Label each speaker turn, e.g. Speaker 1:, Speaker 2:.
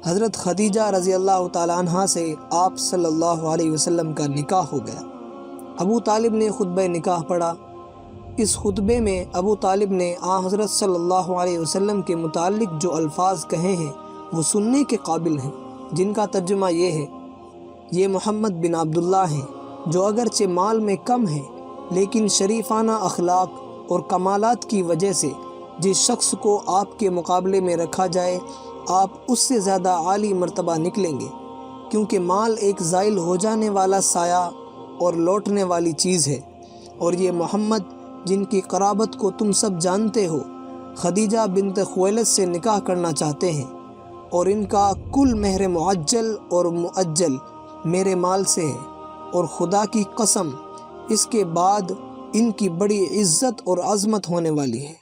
Speaker 1: حضرت خدیجہ رضی اللہ تعالیٰ عنہ سے آپ صلی اللہ علیہ وسلم کا نکاح ہو گیا۔ ابو طالب نے خطبہ نکاح پڑھا۔ اس خطبے میں ابو طالب نے حضرت صلی اللہ علیہ وسلم کے متعلق جو الفاظ کہے ہیں وہ سننے کے قابل ہیں، جن کا ترجمہ یہ ہے: یہ محمد بن عبداللہ ہیں جو اگرچہ مال میں کم ہیں لیکن شریفانہ اخلاق اور کمالات کی وجہ سے جس شخص کو آپ کے مقابلے میں رکھا جائے آپ اس سے زیادہ عالی مرتبہ نکلیں گے، کیونکہ مال ایک زائل ہو جانے والا سایہ اور لوٹنے والی چیز ہے، اور یہ محمد جن کی قرابت کو تم سب جانتے ہو خدیجہ بنت خویلد سے نکاح کرنا چاہتے ہیں، اور ان کا کل مہر معجل اور مؤجل میرے مال سے ہے، اور خدا کی قسم اس کے بعد ان کی بڑی عزت اور عظمت ہونے والی ہے۔